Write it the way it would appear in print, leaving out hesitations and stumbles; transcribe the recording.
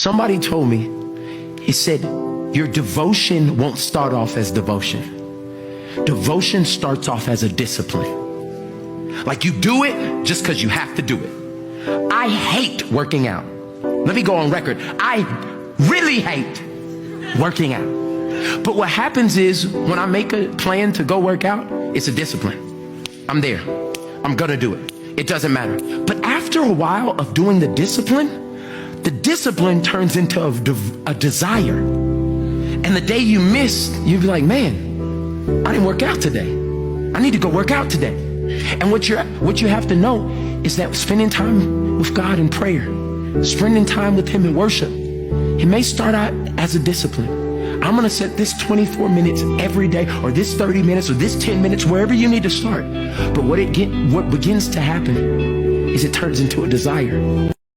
Somebody told me, he said, your devotion won't start off as devotion. Devotion starts off as a discipline. Like you do it just because you have to do it. I hate working out. Let me go on record. I really hate working out. But what happens is when I make a plan to go work out, it's a discipline. I'm there. I'm gonna do it. It doesn't matter. But after a while of doing the discipline turns into a desire. And the day you miss, you'll be like, man, I didn't work out today. I need to go work out today. And what you have to know is that spending time with God in prayer, spending time with Him in worship, it may start out as a discipline. I'm gonna set this 24 minutes every day, or this 30 minutes, or this 10 minutes, wherever you need to start. But what begins to happen is it turns into a desire.